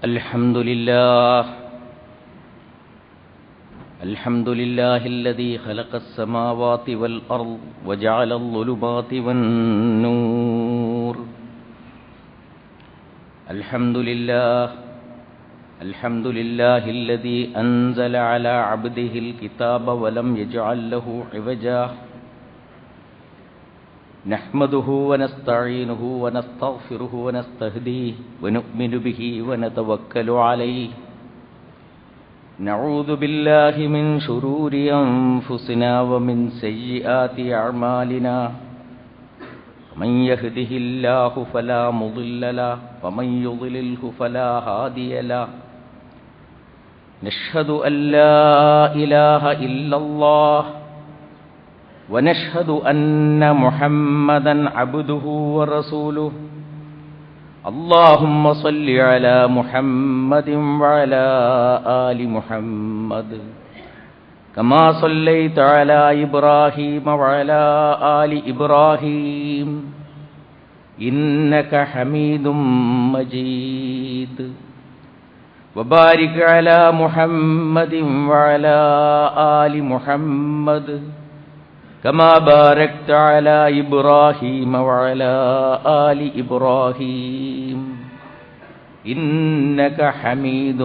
الحمد لله الذي خلق السماوات والأرض وجعل الظلمات والنور. الحمد لله الذي أنزل على عبده الكتاب ولم يجعل له عوجا. نحمده ونستعينه ونستغفره ونستهديه ونؤمن به ونتوكل عليه. نعوذ بالله من شرور أنفسنا ومن سيئات أعمالنا. من يهده الله فلا مضل له ومن يضلله فلا هادي له. نشهد أن لا إله إلا الله ونشهد أن محمدًا عبده ورسوله. اللهم صل على محمد وعلى آل محمد كما صليت على إبراهيم وعلى آل إبراهيم إنك حميد مجيد. وبارك على محمد وعلى آل محمد كما باركت على إبراهيم وعلى آل إبراهيم إنك حميد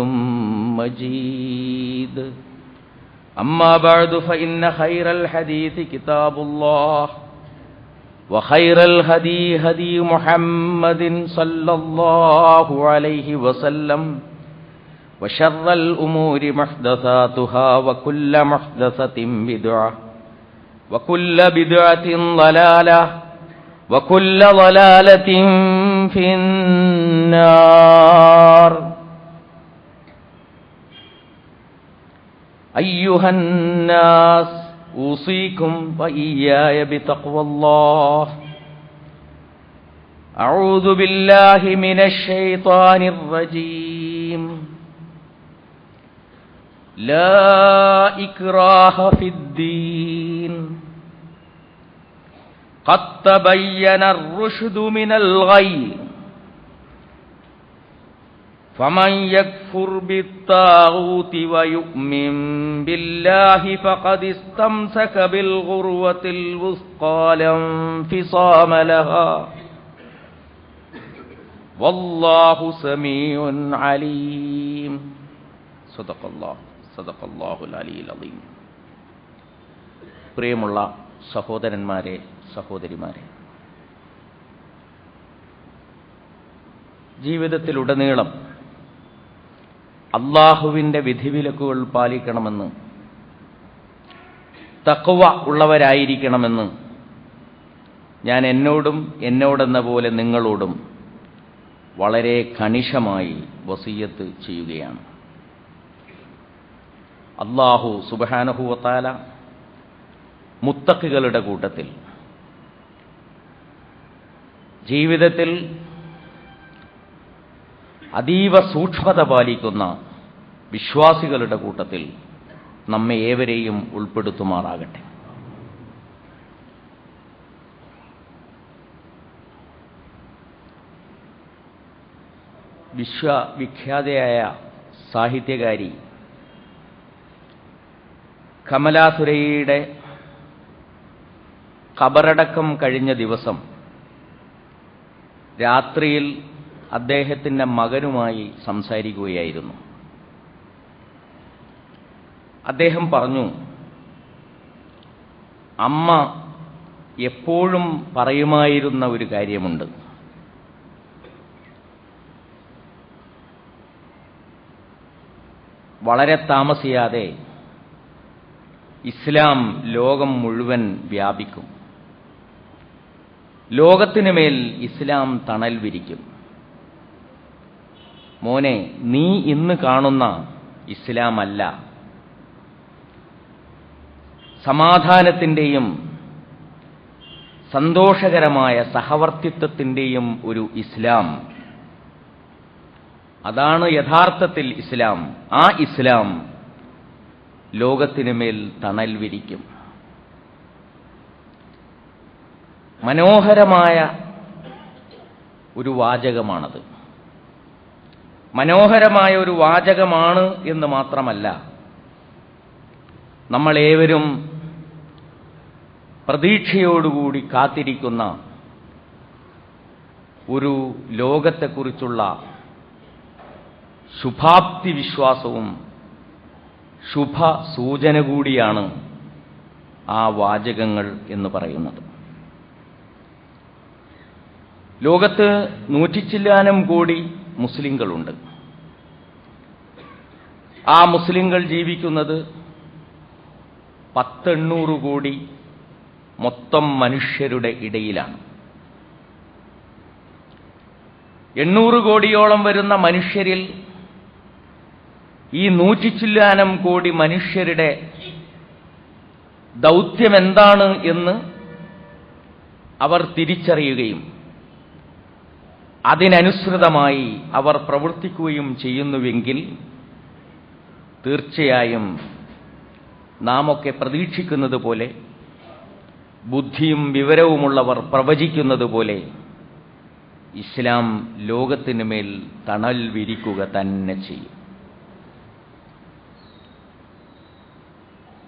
مجيد. أما بعد فإن خير الحديث كتاب الله وخير الهدي هدي محمد صلى الله عليه وسلم وشر الأمور محدثاتها وكل محدثة بدعة وكل بدعة ضلالة وكل ضلالة في النار. أيها الناس أوصيكم وإياي بتقوى الله. أعوذ بالله من الشيطان الرجيم. لا إكراه في الدين قد تبين الرشد من الغي. فمن يكفر بالطاغوت ويؤمن بالله فقد استمسك بالعروة الوثقى لا انفصام لها والله سميع عليم. صدق അല്ലാഹുൽ അലിയ്യുൽ അദീം. പ്രിയമുള്ള സഹോദരന്മാരെ, സഹോദരിമാരെ, ജീവിതത്തിലുടനീളം അല്ലാഹുവിൻ്റെ വിധിവിലക്കുകൾ പാലിക്കണമെന്ന്, തഖ്വ ഉള്ളവരായിരിക്കണമെന്ന് ഞാൻ എന്നോടെന്ന പോലെ നിങ്ങളോടും വളരെ കണിശമായി വസിയ്യത്ത് ചെയ്യുകയാണ്. അല്ലാഹു സുബ്ഹാനഹു വ തആല മുത്തഖികളുടെ കൂട്ടത്തിൽ, ജീവിതത്തിൽ അതീവ സൂക്ഷ്മത പാലിക്കുന്ന വിശ്വാസികളുടെ കൂട്ടത്തിൽ നമ്മെ ഏവരെയും ഉൾപ്പെടുത്തുമാറാകട്ടെ. വിശ്വവിഖ്യാതയായ സാഹിത്യകാരി കമലാ സുരയ്യയുടെ ഖബറടക്കം കഴിഞ്ഞ ദിവസം രാത്രിയിൽ അദ്ദേഹത്തിൻ്റെ മകനുമായി സംസാരിക്കുകയായിരുന്നു. അദ്ദേഹം പറഞ്ഞു, അമ്മ എപ്പോഴും പറയുമായിരുന്ന ഒരു കാര്യമുണ്ട്. വളരെ താമസിയാതെ ഇസ്ലാം ലോകം മുഴുവൻ വ്യാപിക്കും. ലോകത്തിനു മേൽ ഇസ്ലാം തണൽ വിരിക്കും. മോനെ, നീ ഇന്ന് കാണുന്ന ഇസ്ലാം അല്ല, സമാധാനത്തിൻ്റെയും സന്തോഷകരമായ സഹവർത്തിത്വത്തിൻ്റെയും ഒരു ഇസ്ലാം. അതാണ് യഥാർത്ഥത്തിൽ ഇസ്ലാം. ആ ഇസ്ലാം ലോകത്തിനു മേൽ തണൽ വിരിക്കും. മനോഹരമായ ഒരു വാചകമാണത്. മനോഹരമായ ഒരു വാചകമാണ് എന്ന് മാത്രമല്ല, നമ്മളേവരും പ്രതീക്ഷയോടുകൂടി കാത്തിരിക്കുന്ന ഒരു ലോകത്തെക്കുറിച്ചുള്ള ശുഭാപ്തി വിശ്വാസവും ശുഭ സൂചന കൂടിയാണ് ആ വാചകങ്ങൾ എന്ന് പറയുന്നത്. ലോകത്ത് 100 ചില്ലാനം കോടി മുസ്ലിങ്ങളുണ്ട്. ആ മുസ്ലിങ്ങൾ ജീവിക്കുന്നത് 800 കോടി മൊത്തം മനുഷ്യരുടെ ഇടയിലാണ്. 800 കോടിയോളം വരുന്ന മനുഷ്യരിൽ ഈ 100 ചില്ലാനം കോടി മനുഷ്യരുടെ ദൗത്യം എന്താണ് എന്ന് അവർ തിരിച്ചറിയുകയും അതിനനുസൃതമായി അവർ പ്രവർത്തിക്കുകയും ചെയ്യുന്നുവെങ്കിൽ തീർച്ചയായും നാമൊക്കെ പ്രതീക്ഷിക്കുന്നത് പോലെ, ബുദ്ധിയും വിവരവുമുള്ളവർ പ്രവചിക്കുന്നത് പോലെ ഇസ്ലാം ലോകത്തിനു മേൽ തണൽ വിരിക്കുക തന്നെ ചെയ്യും.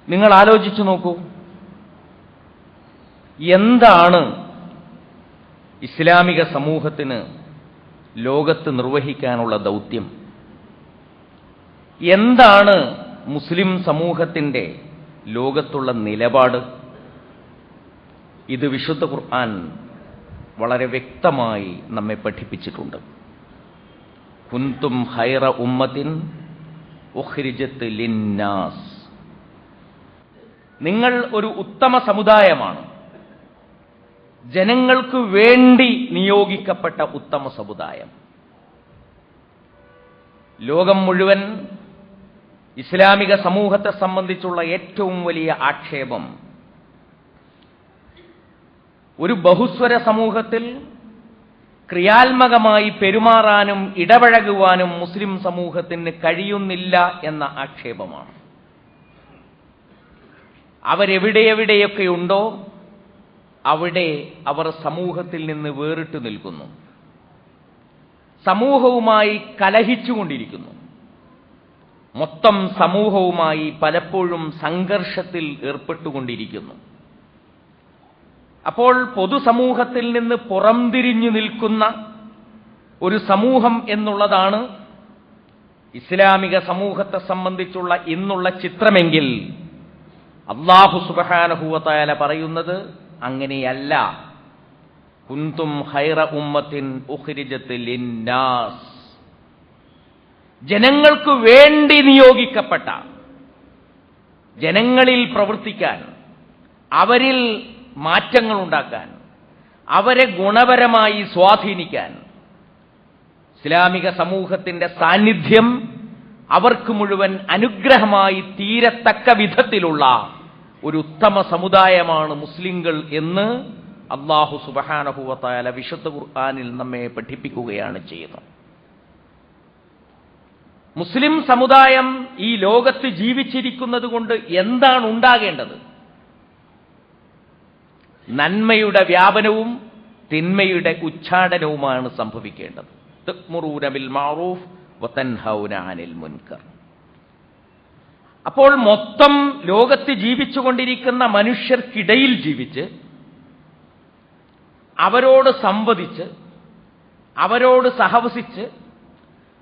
നിങ്ങൾ ആലോചിച്ചു നോക്കൂ, എന്താണ് ഇസ്ലാമിക സമൂഹത്തിന് ലോകത്ത് നിർവഹിക്കാനുള്ള ദൗത്യം? എന്താണ് മുസ്ലിം സമൂഹത്തിൻ്റെ ലോകത്തുള്ള നിലപാട്? ഇത് വിശുദ്ധ ഖുർആൻ വളരെ വ്യക്തമായി നമ്മെ പഠിപ്പിച്ചിട്ടുണ്ട്. കുന്തും ഖൈറ ഉമ്മത്തിൻ ഉഖ്രിജത് ലിന്നാസ്. നിങ്ങൾ ഒരു ഉത്തമ സമുദായമാണ്, ജനങ്ങൾക്ക് വേണ്ടി നിയോഗിക്കപ്പെട്ട ഉത്തമ സമുദായം. ലോകം മുഴുവൻ ഇസ്ലാമിക സമൂഹത്തെ സംബന്ധിച്ചുള്ള ഏറ്റവും വലിയ ആക്ഷേപം ഒരു ബഹുസ്വര സമൂഹത്തിൽ ക്രിയാത്മകമായി പെരുമാറാനും ഇടപഴകുവാനും മുസ്ലിം സമൂഹത്തിന് കഴിയുന്നില്ല എന്ന ആക്ഷേപമാണ്. അവരെവിടെയെവിടെയൊക്കെയുണ്ടോ അവിടെ അവർ സമൂഹത്തിൽ നിന്ന് വേറിട്ട് നിൽക്കുന്നു, സമൂഹവുമായി കലഹിച്ചുകൊണ്ടിരിക്കുന്നു, മൊത്തം സമൂഹവുമായി പലപ്പോഴും സംഘർഷത്തിൽ ഏർപ്പെട്ടുകൊണ്ടിരിക്കുന്നു. അപ്പോൾ പൊതുസമൂഹത്തിൽ നിന്ന് പുറംതിരിഞ്ഞു നിൽക്കുന്ന ഒരു സമൂഹം എന്നുള്ളതാണ് ഇസ്ലാമിക സമൂഹത്തെ സംബന്ധിച്ചുള്ള ഇന്നുള്ള ചിത്രമെങ്കിൽ അല്ലാഹു സുബ്ഹാനഹു വ തആല പറയുന്നത് അങ്ങനെയല്ല. കുന്തും ഖൈറ ഉമ്മത്തിൻ ഉഖ്രിജത് ലിന്നാസ്. ജനങ്ങൾക്ക് വേണ്ടി നിയോഗിക്കപ്പെട്ട, ജനങ്ങളിൽ പ്രവർത്തിക്കാൻ, അവരിൽ മാറ്റങ്ങൾ ഉണ്ടാക്കാൻ, അവരെ ഗുണപരമായി സ്വാധീനിക്കാൻ ഇസ്ലാമിക സമൂഹത്തിന്റെ സാന്നിധ്യം അവർക്ക് മുഴുവൻ അനുഗ്രഹമായി തീരത്തക്ക വിധത്തിലുള്ള ഒരു ഉത്തമ സമുദായമാണ് മുസ്ലിങ്ങൾ എന്ന് അല്ലാഹു സുബ്ഹാനഹു വ തആല വിശുദ്ധ ഖുർആനിൽ നമ്മെ പഠിപ്പിക്കുകയാണ് ചെയ്യുന്നത്. മുസ്ലിം സമുദായം ഈ ലോകത്ത് ജീവിച്ചിരിക്കുന്നത് കൊണ്ട് എന്താണ് ഉണ്ടാകേണ്ടത്? നന്മയുടെ വ്യാപനവും തിന്മയുടെ ഉച്ചാടനവുമാണ് സംഭവിക്കേണ്ടത്. തഅ്മുറൂന ബിൽ മഅറൂഫ് വതൻഹൗന അനിൽ മുൻകർ. അപ്പോൾ മൊത്തം ലോകത്ത് ജീവിച്ചുകൊണ്ടിരിക്കുന്ന മനുഷ്യർക്കിടയിൽ ജീവിച്ച്, അവരോട് സംവദിച്ച്, അവരോട് സഹവസിച്ച്,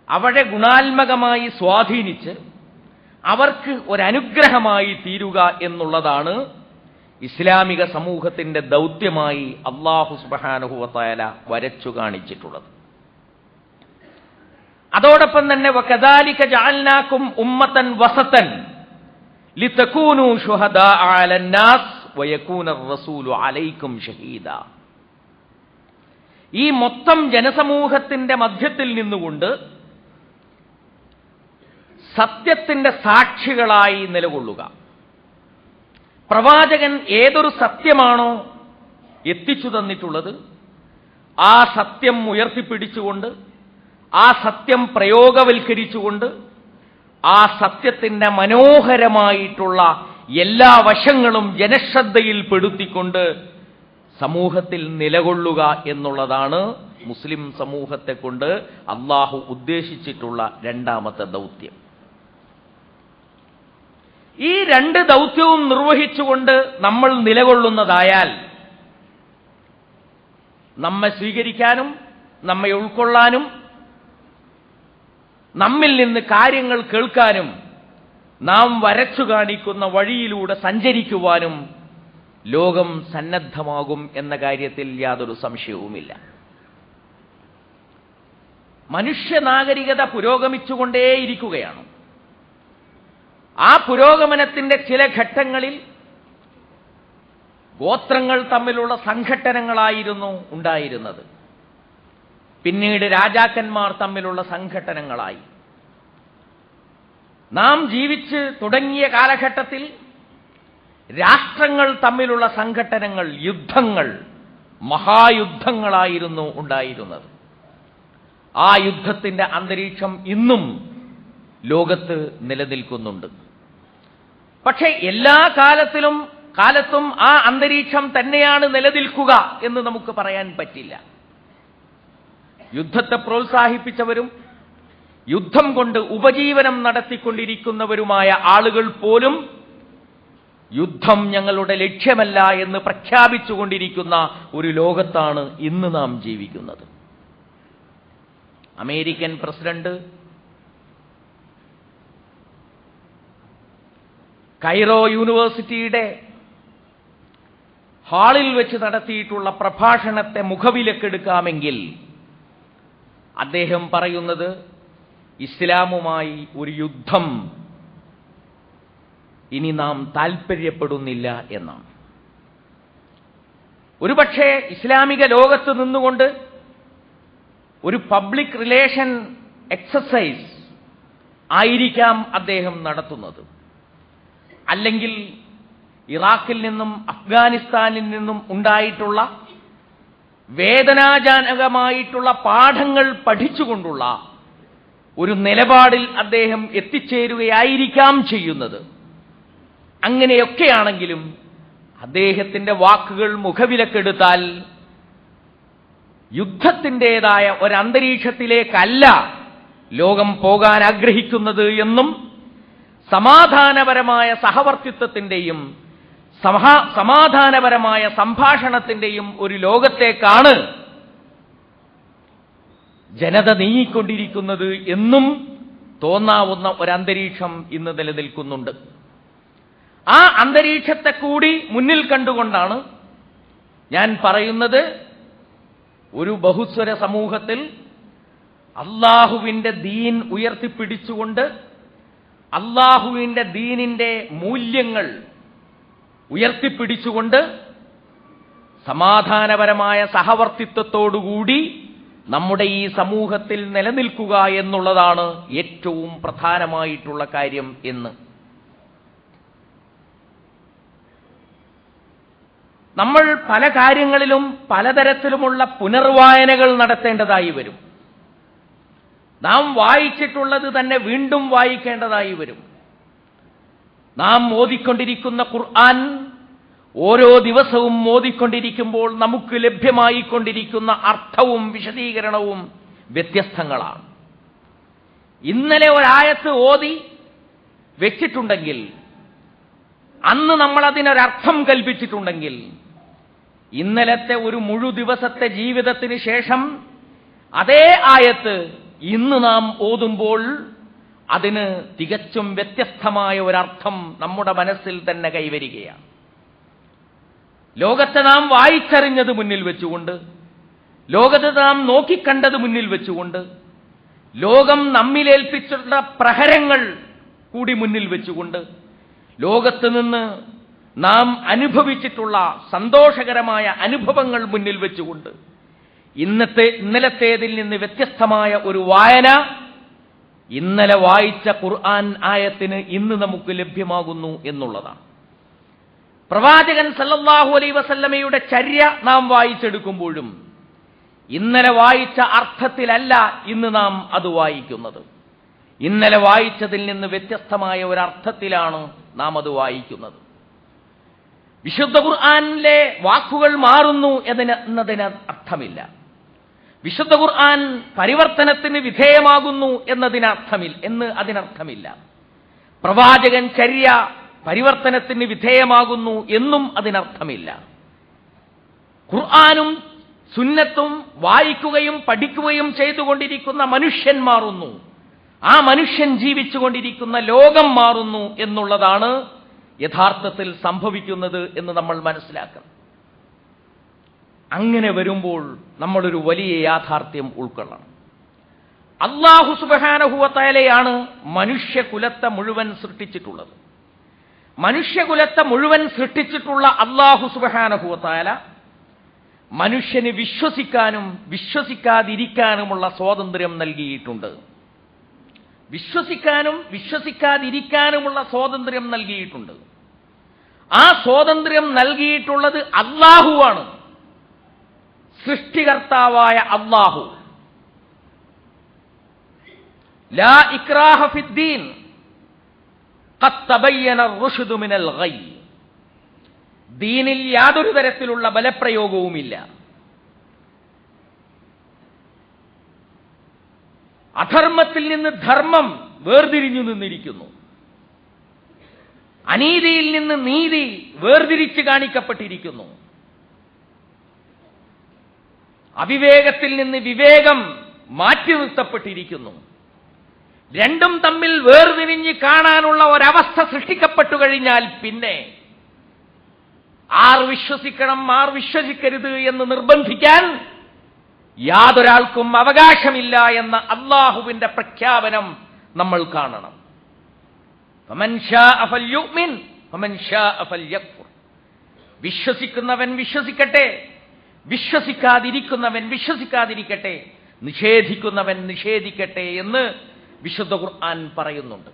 അവരെ ഗുണാത്മകമായി സ്വാധീനിച്ച് അവർക്ക് ഒരനുഗ്രഹമായി തീരുക എന്നുള്ളതാണ് ഇസ്ലാമിക സമൂഹത്തിന്റെ ദൗത്യമായി അല്ലാഹു സുബ്ഹാനഹു വ തആല വരച്ചു കാണിച്ചിട്ടുള്ളത്. അതോടൊപ്പം തന്നെ വകദാലിക ജഅൽനാകും ഉമ്മതൻ വസതൻ ലിതകൂനു ശുഹദാ അലന്നാസ് വയകൂനർ റസൂലു അലൈക്കും ഷഹീദ. ഈ മൊത്തം ജനസമൂഹത്തിന്റെ മധ്യത്തിൽ നിന്നുകൊണ്ട് സത്യത്തിന്റെ സാക്ഷികളായി നിലകൊള്ളുക. പ്രവാചകൻ ഏതൊരു സത്യമാണോ എത്തിച്ചു തന്നിട്ടുള്ളത് ആ സത്യം ഉയർത്തിപ്പിടിച്ചുകൊണ്ട്, ആ സത്യം പ്രയോഗവൽക്കരിച്ചുകൊണ്ട്, ആ സത്യത്തിന്റെ മനോഹരമായിട്ടുള്ള എല്ലാ വശങ്ങളും ജനശ്രദ്ധയിൽ പെടുത്തിക്കൊണ്ട് സമൂഹത്തിൽ നിലകൊള്ളുക എന്നുള്ളതാണ് മുസ്ലിം സമൂഹത്തെ കൊണ്ട് അള്ളാഹു ഉദ്ദേശിച്ചിട്ടുള്ള രണ്ടാമത്തെ ദൗത്യം. ഈ രണ്ട് ദൗത്യവും നിർവഹിച്ചുകൊണ്ട് നമ്മൾ നിലകൊള്ളുന്നതായാൽ നമ്മെ സ്വീകരിക്കാനും നമ്മെ ഉൾക്കൊള്ളാനും നമ്മിൽ നിന്ന് കാര്യങ്ങൾ കേൾക്കാനും നാം വരച്ചു കാണിക്കുന്ന വഴിയിലൂടെ സഞ്ചരിക്കുവാനും ലോകം സന്നദ്ധമാകും എന്ന കാര്യത്തിൽ യാതൊരു സംശയവുമില്ല. മനുഷ്യനാഗരികത പുരോഗമിച്ചുകൊണ്ടേയിരിക്കുകയാണ്. ആ പുരോഗമനത്തിന്റെ ചില ഘട്ടങ്ങളിൽ ഗോത്രങ്ങൾ തമ്മിലുള്ള സംഘട്ടനങ്ങളായിരുന്നു ഉണ്ടായിരുന്നത്. പിന്നീട് രാജാക്കന്മാർ തമ്മിലുള്ള സംഘട്ടനങ്ങളായി. നാം ജീവിച്ച് തുടങ്ങിയ കാലഘട്ടത്തിൽ രാഷ്ട്രങ്ങൾ തമ്മിലുള്ള സംഘട്ടനങ്ങൾ, യുദ്ധങ്ങൾ, മഹായുദ്ധങ്ങളായിരുന്നു ഉണ്ടായിരുന്നത്. ആ യുദ്ധത്തിന്റെ അന്തരീക്ഷം ഇന്നും ലോകത്ത് നിലനിൽക്കുന്നുണ്ട്. പക്ഷേ എല്ലാ കാലത്തും ആ അന്തരീക്ഷം തന്നെയാണ് നിലനിൽക്കുക എന്ന് നമുക്ക് പറയാൻ പറ്റില്ല. യുദ്ധത്തെ പ്രോത്സാഹിപ്പിച്ചവരും യുദ്ധം കൊണ്ട് ഉപജീവനം നടത്തിക്കൊണ്ടിരിക്കുന്നവരുമായ ആളുകൾ പോലും യുദ്ധം ഞങ്ങളുടെ ലക്ഷ്യമല്ല എന്ന് പ്രഖ്യാപിച്ചുകൊണ്ടിരിക്കുന്ന ഒരു ലോകത്താണ് ഇന്ന് നാം ജീവിക്കുന്നത്. അമേരിക്കൻ പ്രസിഡന്റ് കൈറോ യൂണിവേഴ്സിറ്റിയുടെ ഹാളിൽ വെച്ച് നടത്തിയിട്ടുള്ള പ്രഭാഷണത്തെ മുഖവിലക്കെടുക്കാമെങ്കിൽ അദ്ദേഹം പറയുന്നത് ഇസ്ലാമുമായി ഒരു യുദ്ധം ഇനി നാം താൽപ്പര്യപ്പെടുന്നില്ല എന്നാണ്. ഒരുപക്ഷെ ഇസ്ലാമിക ലോകത്ത് നിന്നുകൊണ്ട് ഒരു പബ്ലിക് റിലേഷൻ എക്സസൈസ് ആയിരിക്കാം അദ്ദേഹം നടത്തുന്നത്. അല്ലെങ്കിൽ ഇറാഖിൽ നിന്നും അഫ്ഗാനിസ്ഥാനിൽ നിന്നും ഉണ്ടായിട്ടുള്ള വേദനാജനകമായിട്ടുള്ള പാഠങ്ങൾ പഠിച്ചുകൊണ്ടുള്ള ഒരു നിലപാടിൽ അദ്ദേഹം എത്തിച്ചേരുകയായിരിക്കാം ചെയ്യുന്നത്. അങ്ങനെയൊക്കെയാണെങ്കിലും അദ്ദേഹത്തിന്റെ വാക്കുകൾ മുഖവിലക്കെടുത്താൽ യുദ്ധത്തിൻ്റെതായ ഒരന്തരീക്ഷത്തിലേക്കല്ല ലോകം പോകാൻ ആഗ്രഹിക്കുന്നത് എന്നും സമാധാനപരമായ സഹവർത്തിത്വത്തിന്റെയും സമാധാനപരമായ സംഭാഷണത്തിന്റെയും ഒരു ലോകത്തേക്കാണ് ജനത നീങ്ങിക്കൊണ്ടിരിക്കുന്നത് എന്നും തോന്നാവുന്ന ഒരന്തരീക്ഷം ഇന്ന് നിലനിൽക്കുന്നുണ്ട്. ആ അന്തരീക്ഷത്തെ കൂടി മുന്നിൽ കണ്ടുകൊണ്ടാണ് ഞാൻ പറയുന്നത്, ഒരു ബഹുസ്വര സമൂഹത്തിൽ അള്ളാഹുവിന്റെ ദീൻ ഉയർത്തിപ്പിടിച്ചുകൊണ്ട് അള്ളാഹുവിന്റെ ദീനിന്റെ മൂല്യങ്ങൾ ഉയർത്തിപ്പിടിച്ചുകൊണ്ട് സമാധാനപരമായ സഹവർത്തിത്വത്തോടുകൂടി നമ്മുടെ ഈ സമൂഹത്തിൽ നിലനിൽക്കുക എന്നുള്ളതാണ് ഏറ്റവും പ്രധാനമായിട്ടുള്ള കാര്യം എന്ന് നമ്മൾ പല കാര്യങ്ങളിലും പലതരത്തിലുമുള്ള പുനർവായനകൾ നടത്തേണ്ടതായി വരും. നാം വായിച്ചിട്ടുള്ളത് തന്നെ വീണ്ടും വായിക്കേണ്ടതായി വരും. നാം ഓതിക്കൊണ്ടിരിക്കുന്ന ഖുർആൻ ഓരോ ദിവസവും ഓതിക്കൊണ്ടിരിക്കുമ്പോൾ നമുക്ക് ലഭ്യമായിക്കൊണ്ടിരിക്കുന്ന അർത്ഥവും വിശദീകരണവും വ്യത്യസ്തങ്ങളാണ്. ഇന്നലെ ഒരായത്ത് ഓതി വെച്ചിട്ടുണ്ടെങ്കിൽ, അന്ന് നമ്മൾ അതിനൊരർത്ഥം കൽപ്പിച്ചിട്ടുണ്ടെങ്കിൽ, ഇന്നലത്തെ ഒരു ദിവസത്തെ ജീവിതത്തിന് ശേഷം അതേ ആയത്ത് ഇന്ന് നാം ഓതുമ്പോൾ അതിന് തികച്ചും വ്യത്യസ്തമായ ഒരർത്ഥം നമ്മുടെ മനസ്സിൽ തന്നെ കൈവരികയാണ്. ലോകത്തെ നാം വായിച്ചറിഞ്ഞത് മുന്നിൽ വെച്ചുകൊണ്ട്, ലോകത്തെ നാം നോക്കിക്കണ്ടത് മുന്നിൽ വെച്ചുകൊണ്ട്, ലോകം നമ്മിലേൽപ്പിച്ചിട്ടുള്ള പ്രഹരങ്ങൾ കൂടി മുന്നിൽ വെച്ചുകൊണ്ട്, ലോകത്ത് നിന്ന് നാം അനുഭവിച്ചിട്ടുള്ള സന്തോഷകരമായ അനുഭവങ്ങൾ മുന്നിൽ വെച്ചുകൊണ്ട്, ഇന്നലത്തേതിൽ നിന്ന് വ്യത്യസ്തമായ ഒരു വായന ഇന്നലെ വായിച്ച ഖുർആൻ ആയത്തിന് ഇന്ന് നമുക്ക് ലഭ്യമാകുന്നു എന്നുള്ളതാണ്. പ്രവാചകൻ സല്ലല്ലാഹു അലൈഹി വസല്ലമയുടെ ചര്യ നാം വായിച്ചെടുക്കുമ്പോഴും ഇന്നലെ വായിച്ച അർത്ഥത്തിലല്ല ഇന്ന് നാം അത് വായിക്കുന്നത്. ഇന്നലെ വായിച്ചതിൽ നിന്ന് വ്യത്യസ്തമായ ഒരർത്ഥത്തിലാണ് നാം അത് വായിക്കുന്നത്. വിശുദ്ധ ഖുർആനിലെ വാക്കുകൾ മാറുന്നു എന്നതിന് അർത്ഥമില്ല. വിശുദ്ധ ഖുർആൻ പരിവർത്തനത്തിന് വിധേയമാകുന്നു അതിനർത്ഥമില്ല. പ്രവാചകൻ ചര്യ പരിവർത്തനത്തിന് വിധേയമാകുന്നു എന്നും അതിനർത്ഥമില്ല. ഖുർആനും സുന്നത്തും വായിക്കുകയും പഠിക്കുകയും ചെയ്തുകൊണ്ടിരിക്കുന്ന മനുഷ്യൻ മാറുന്നു, ആ മനുഷ്യൻ ജീവിച്ചുകൊണ്ടിരിക്കുന്ന ലോകം മാറുന്നു എന്നുള്ളതാണ് യഥാർത്ഥത്തിൽ സംഭവിക്കുന്നത് എന്ന് നമ്മൾ മനസ്സിലാക്കണം. അങ്ങനെ വരുമ്പോൾ നമ്മളൊരു വലിയ യാഥാർത്ഥ്യം ഉൾക്കൊള്ളണം. അല്ലാഹു സുബ്ഹാനഹു വ തആലയാണ് മനുഷ്യകുലത്തെ മുഴുവൻ സൃഷ്ടിച്ചിട്ടുള്ളത്. മനുഷ്യകുലത്തെ മുഴുവൻ സൃഷ്ടിച്ചിട്ടുള്ള അല്ലാഹു സുബ്ഹാനഹു വ തആല മനുഷ്യന് വിശ്വസിക്കാനും വിശ്വസിക്കാതിരിക്കാനുമുള്ള സ്വാതന്ത്ര്യം നൽകിയിട്ടുണ്ട്. വിശ്വസിക്കാനും വിശ്വസിക്കാതിരിക്കാനുമുള്ള സ്വാതന്ത്ര്യം നൽകിയിട്ടുണ്ട്. ആ സ്വാതന്ത്ര്യം നൽകിയിട്ടുള്ളത് അല്ലാഹുവാണ്, സൃഷ്ടികർത്താവായ അല്ലാഹു. ലാ ഇക്രാഹ ഫിദ്ദീൻ ഖദ് തബയ്യന അർ-റുശ്ദു മിനൽ ഗയ്. ദീനിൽ യാതൊരു തരത്തിലുള്ള ബലപ്രയോഗവുമില്ല. അധർമ്മത്തിൽ നിന്ന് ധർമ്മം വേർതിരിഞ്ഞു നിന്നിരിക്കുന്നു. അനീതിയിൽ നിന്ന് നീതി വേർതിരിച്ച് കാണിക്കപ്പെട്ടിരിക്കുന്നു. അവിവേകത്തിൽ നിന്ന് വിവേകം മാറ്റി നിർത്തപ്പെട്ടിരിക്കുന്നു. രണ്ടും തമ്മിൽ വേർതിരിഞ്ഞ് കാണാനുള്ള ഒരവസ്ഥ സൃഷ്ടിക്കപ്പെട്ടു കഴിഞ്ഞാൽ പിന്നെ ആർ വിശ്വസിക്കണം ആർ വിശ്വസിക്കരുത് എന്ന് നിർബന്ധിക്കാൻ യാതൊരാൾക്കും അവകാശമില്ല എന്ന അല്ലാഹുവിന്റെ പ്രഖ്യാപനം നമ്മൾ കാണണം. ഫമൻ ശാഅ ഫൽയുമിൻ വമൻ ശാഅ ഫൽയക്ഫുർ. വിശ്വസിക്കുന്നവൻ വിശ്വസിക്കട്ടെ, വിശ്വസിക്കാതിരിക്കുന്നവൻ വിശ്വസിക്കാതിരിക്കട്ടെ, നിഷേധിക്കുന്നവൻ നിഷേധിക്കട്ടെ എന്ന് വിശുദ്ധ ഖുർആൻ പറയുന്നുണ്ട്.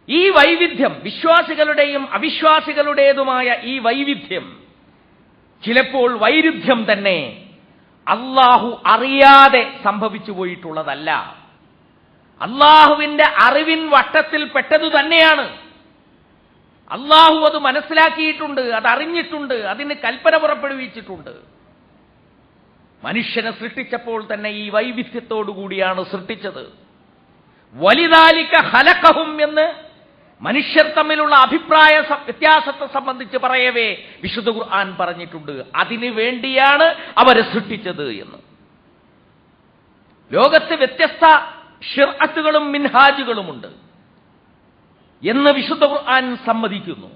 ഈ വൈവിധ്യം, വിശ്വാസികളുടെയും അവിശ്വാസികളുടേതുമായ ഈ വൈവിധ്യം ചിലപ്പോൾ വൈരുദ്ധ്യം തന്നെ അല്ലാഹു അറിയാതെ സംഭവിച്ചു പോയിട്ടുള്ളതല്ല, അല്ലാഹുവിന്റെ അറിവിൻ വട്ടത്തിൽ പെട്ടതു തന്നെയാണ്. അല്ലാഹു അത് മനസ്സിലാക്കിയിട്ടുണ്ട്, അതറിഞ്ഞിട്ടുണ്ട്, അതിന് കൽപ്പന പുറപ്പെടുവിച്ചിട്ടുണ്ട്. മനുഷ്യനെ സൃഷ്ടിച്ചപ്പോൾ തന്നെ ഈ വൈവിധ്യത്തോടുകൂടിയാണ് സൃഷ്ടിച്ചത്. വലിദാലിക ഖലഖഹും എന്ന് മനുഷ്യർ തമ്മിലുള്ള അഭിപ്രായ വ്യത്യാസത്തെ സംബന്ധിച്ച് പറയവേ വിശുദ്ധ ഖുർആൻ പറഞ്ഞിട്ടുണ്ട്, അതിനു വേണ്ടിയാണ് അവരെ സൃഷ്ടിച്ചത് എന്ന്. ലോകത്ത് വ്യത്യസ്ത ശിർഅത്തുകളും മിൻഹാജുകളുമുണ്ട് എന്ന് വിശുദ്ധ ഖുർആൻ സമ്മതിക്കുന്നു.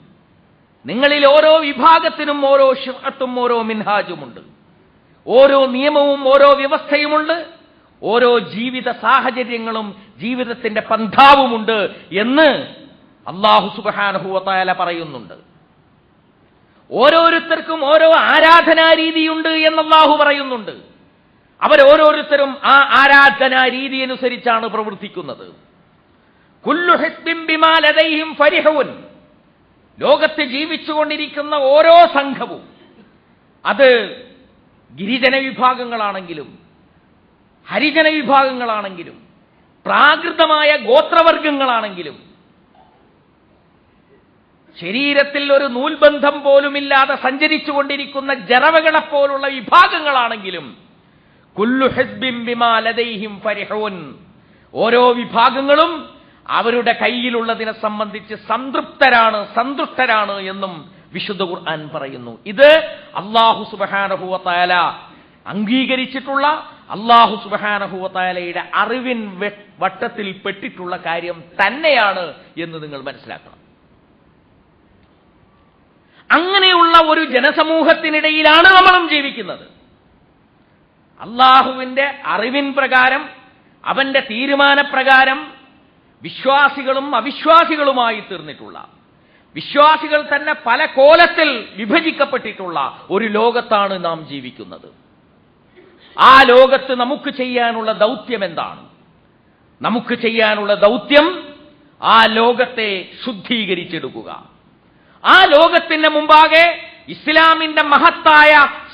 നിങ്ങളിൽ ഓരോ വിഭാഗത്തിനും ഓരോ ശിർഅത്തും ഓരോ മിൻഹാജുമുണ്ട്, ഓരോ നിയമവും ഓരോ വ്യവസ്ഥയുമുണ്ട്, ഓരോ ജീവിത സാഹചര്യങ്ങളും ജീവിതത്തിന്റെ പന്ഥാവുമുണ്ട് എന്ന് അല്ലാഹു സുബ്ഹാനഹു വ തആല പറയുന്നുണ്ട്. ഓരോരുത്തർക്കും ഓരോ ആരാധനാ രീതിയുണ്ട് എന്ന് അല്ലാഹു പറയുന്നുണ്ട്. അവരോരോരുത്തരും ആ ആരാധനാ രീതി അനുസരിച്ചാണ് പ്രവർത്തിക്കുന്നത്. കുല്ലു ഹിസ്ബിൻ ബിമാ ലദൈഹിം ഫരിഹൂൻ. ലോകത്ത് ജീവിച്ചുകൊണ്ടിരിക്കുന്ന ഓരോ സംഘവും, അത് ഗിരിജന വിഭാഗങ്ങളാണെങ്കിലും ഹരിജന വിഭാഗങ്ങളാണെങ്കിലും പ്രാകൃതമായ ഗോത്രവർഗങ്ങളാണെങ്കിലും ശരീരത്തിൽ ഒരു നൂൽബന്ധം പോലുമില്ലാതെ സഞ്ചരിച്ചുകൊണ്ടിരിക്കുന്ന ജറവകളെപ്പോലുള്ള വിഭാഗങ്ങളാണെങ്കിലും കുല്ലു ഹിസ്ബിൻ ബിമാ ലദൈഹിം ഫരിഹൂൻ. ഓരോ വിഭാഗങ്ങളും അവരുടെ കയ്യിലുള്ളതിനെ സംബന്ധിച്ച് സന്തുഷ്ടരാണ് എന്നും വിശുദ്ധ ഖുർആൻ പറയുന്നു. ഇത് അല്ലാഹു സുബ്ഹാനഹു വ തആല അംഗീകരിച്ചിട്ടുള്ള, അല്ലാഹു സുബ്ഹാനഹു വ തആലയുടെ അറിവിൻ വട്ടത്തിൽ പെട്ടിട്ടുള്ള കാര്യം തന്നെയാണ് എന്ന് നിങ്ങൾ മനസ്സിലാക്കണം. അങ്ങനെയുള്ള ഒരു ജനസമൂഹത്തിനിടയിലാണ് നമ്മളും ജീവിക്കുന്നത്. അല്ലാഹുവിന്റെ അറിവിൻ പ്രകാരം, അവന്റെ തീരുമാനപ്രകാരം വിശ്വാസികളും അവിശ്വാസികളുമായി തീർന്നിട്ടുള്ള, വിശ്വാസികൾ തന്നെ പല കോലത്തിൽ വിഭജിക്കപ്പെട്ടിട്ടുള്ള ഒരു ലോകത്താണ് നാം ജീവിക്കുന്നത്. ആ ലോകത്ത് നമുക്ക് ചെയ്യാനുള്ള ദൗത്യം എന്താണ്? നമുക്ക് ചെയ്യാനുള്ള ദൗത്യം ആ ലോകത്തെ ശുദ്ധീകരിച്ചെടുക്കുക, ആ ലോകത്തിന്റെ മുമ്പാകെ ഇസ്ലാമിന്റെ മഹത്തായ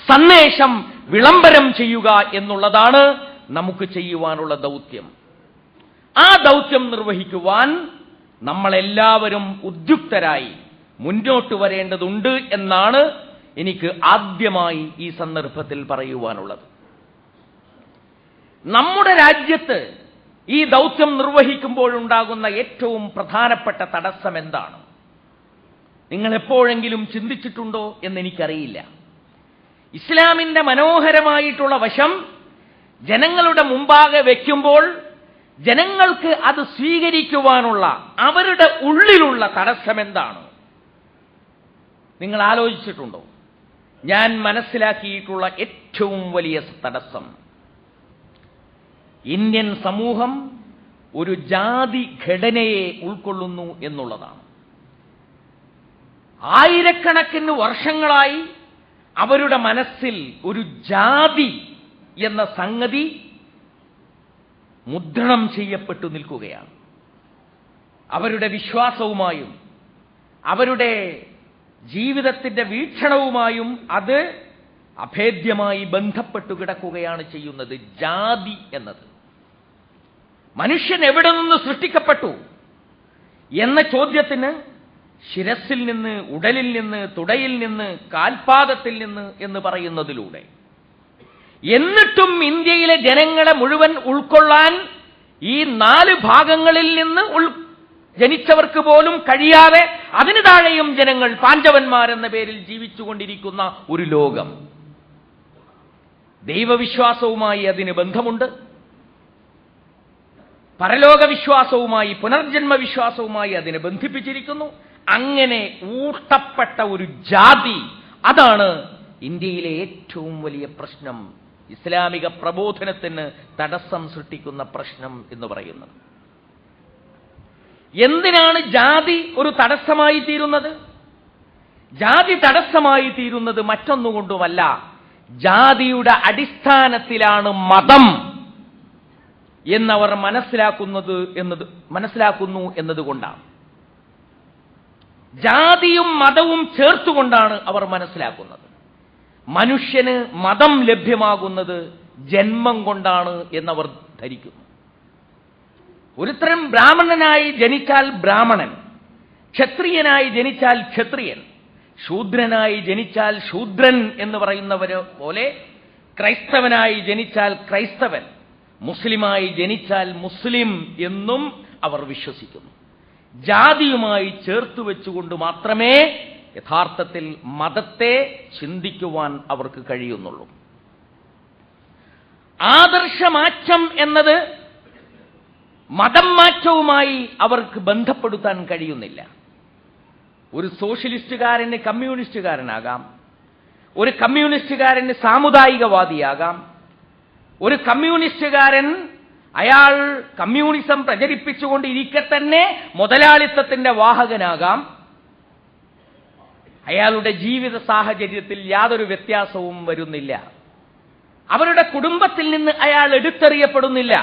സന്ദേശം വിളംബരം ചെയ്യുക എന്നുള്ളതാണ് നമുക്ക് ചെയ്യുവാനുള്ള ദൗത്യം. ആ ദൗത്യം നിർവഹിക്കുവാൻ നമ്മളെല്ലാവരും ഉദ്യുക്തരായി മുന്നോട്ട് വരേണ്ടതുണ്ട് എന്നാണ് എനിക്ക് ആദ്യമായി ഈ സന്ദർഭത്തിൽ പറയുവാനുള്ളത്. നമ്മുടെ രാജ്യത്ത് ഈ ദൗത്യം നിർവഹിക്കുമ്പോഴുണ്ടാകുന്ന ഏറ്റവും പ്രധാനപ്പെട്ട തടസ്സം എന്താണ്? നിങ്ങൾ എപ്പോഴെങ്കിലും ചിന്തിച്ചിട്ടുണ്ടോ എന്നെനിക്കറിയില്ല. ഇസ്ലാമിന്റെ മനോഹരമായിട്ടുള്ള വശം ജനങ്ങളുടെ മുമ്പാകെ വയ്ക്കുമ്പോൾ ജനങ്ങൾക്ക് അത് സ്വീകരിക്കുവാനുള്ള അവരുടെ ഉള്ളിലുള്ള തടസ്സം എന്താണ്? നിങ്ങൾ ആലോചിച്ചിട്ടുണ്ടോ? ഞാൻ മനസ്സിലാക്കിയിട്ടുള്ള ഏറ്റവും വലിയ തടസ്സം ഇന്ത്യൻ സമൂഹം ഒരു ജാതി ഘടനയെ ഉൾക്കൊള്ളുന്നു എന്നുള്ളതാണ്. ആയിരക്കണക്കിന് വർഷങ്ങളായി അവരുടെ മനസ്സിൽ ഒരു ജാതി എന്ന സംഗതി മുദ്രണം ചെയ്യപ്പെട്ടു നിൽക്കുകയാണ്. അവരുടെ വിശ്വാസവുമായും അവരുടെ ജീവിതത്തിന്റെ വീക്ഷണവുമായും അത് അഭേദ്യമായി ബന്ധപ്പെട്ടു കിടക്കുകയാണ് ചെയ്യുന്നത്. ജാതി എന്നത് മനുഷ്യൻ എവിടെ നിന്ന് സൃഷ്ടിക്കപ്പെട്ടു എന്ന ചോദ്യത്തിന് ശിരസിൽ നിന്ന്, ഉടലിൽ നിന്ന്, തുടയിൽ നിന്ന്, കാൽപാദത്തിൽ നിന്ന് എന്ന് പറയുന്നതിലൂടെ, എന്നിട്ടും ഇന്ത്യയിലെ ജനങ്ങളെ മുഴുവൻ ഉൾക്കൊള്ളാൻ ഈ 4 ഭാഗങ്ങളിൽ നിന്ന് ജനിച്ചവർക്ക് പോലും കഴിയാതെ അതിന് താഴെയും ജനങ്ങൾ പാഞ്ചവന്മാരെന്ന പേരിൽ ജീവിച്ചുകൊണ്ടിരിക്കുന്ന ഒരു ലോകം. ദൈവവിശ്വാസവുമായി അതിന് ബന്ധമുണ്ട്, പരലോക വിശ്വാസവുമായി, പുനർജന്മ വിശ്വാസവുമായി അതിനെ ബന്ധിപ്പിച്ചിരിക്കുന്നു. അങ്ങനെ ഊട്ടപ്പെട്ട ഒരു ജാതി, അതാണ് ഇന്ത്യയിലെ ഏറ്റവും വലിയ പ്രശ്നം, ഇസ്ലാമിക പ്രബോധനത്തിന് തടസ്സം സൃഷ്ടിക്കുന്ന പ്രശ്നം എന്ന് പറയുന്നത്. എന്തിനാണ് ജാതി ഒരു തടസ്സമായി തീരുന്നത്? ജാതി തടസ്സമായി തീരുന്നത് മറ്റൊന്നുകൊണ്ടുമല്ല, ജാതിയുടെ അടിസ്ഥാനത്തിലാണ് മതം എന്നവർ മനസ്സിലാക്കുന്നു എന്നതുകൊണ്ടാണ്. ജാതിയും മതവും ചേർത്തുകൊണ്ടാണ് അവർ മനസ്സിലാക്കുന്നത്. മനുഷ്യന് മതം ലഭ്യമാകുന്നത് ജന്മം കൊണ്ടാണ് എന്നവർ ധരിക്കുന്നു. ഒരുത്തരം ബ്രാഹ്മണനായി ജനിച്ചാൽ ബ്രാഹ്മണൻ, ക്ഷത്രിയനായി ജനിച്ചാൽ ക്ഷത്രിയൻ, ശൂദ്രനായി ജനിച്ചാൽ ശൂദ്രൻ എന്ന് പറയുന്നവരെ പോലെ ക്രൈസ്തവനായി ജനിച്ചാൽ ക്രൈസ്തവൻ, മുസ്ലിമായി ജനിച്ചാൽ മുസ്ലിം എന്നും അവർ വിശ്വസിക്കുന്നു. ജാതിയുമായി ചേർത്തു വെച്ചുകൊണ്ട് മാത്രമേ യഥാർത്ഥത്തിൽ മതത്തെ ചിന്തിക്കുവാൻ അവർക്ക് കഴിയുന്നുള്ളൂ. ആദർശമാറ്റം എന്നത് മതം മാറ്റവുമായി അവർക്ക് ബന്ധപ്പെടുത്താൻ കഴിയുന്നില്ല. ഒരു സോഷ്യലിസ്റ്റുകാരന് കമ്മ്യൂണിസ്റ്റുകാരനാകാം, ഒരു കമ്മ്യൂണിസ്റ്റുകാരന് സാമുദായികവാദിയാകാം, ഒരു കമ്മ്യൂണിസ്റ്റുകാരൻ അയാൾ കമ്മ്യൂണിസം പ്രചരിപ്പിച്ചുകൊണ്ടിരിക്കെ തന്നെ മുതലാളിത്തത്തിന്റെ വാഹകനാകാം. അയാളുടെ ജീവിത സാഹചര്യത്തിൽ യാതൊരു വ്യത്യാസവും വരുന്നില്ല. അവരുടെ കുടുംബത്തിൽ നിന്ന് അയാൾ എടുത്തെറിയപ്പെടുന്നില്ല,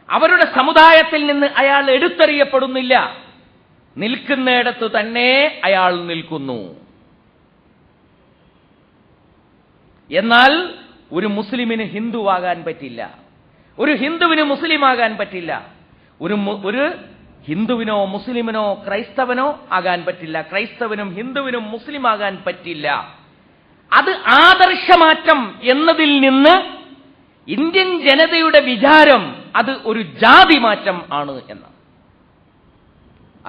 അവരുടെ സമുദായത്തിൽ നിന്ന് അയാൾ എടുത്തെറിയപ്പെടുന്നില്ല. നിൽക്കുന്നിടത്ത് തന്നെ അയാൾ നിൽക്കുന്നു. എന്നാൽ ഒരു മുസ്ലിമിന് ഹിന്ദുവാകാൻ പറ്റില്ല, ഒരു ഹിന്ദുവിന് മുസ്ലിമാകാൻ പറ്റില്ല, ഒരു ഹിന്ദുവിനോ മുസ്ലിമിനോ ക്രൈസ്തവനോ ആകാൻ പറ്റില്ല, ക്രൈസ്തവനും ഹിന്ദുവിനും മുസ്ലിമാകാൻ പറ്റില്ല. അത് ആദർശമാറ്റം എന്നതിൽ നിന്ന് ഇന്ത്യൻ ജനതയുടെ വിചാരം അത് ഒരു ജാതി മാറ്റം ആണ് എന്ന്.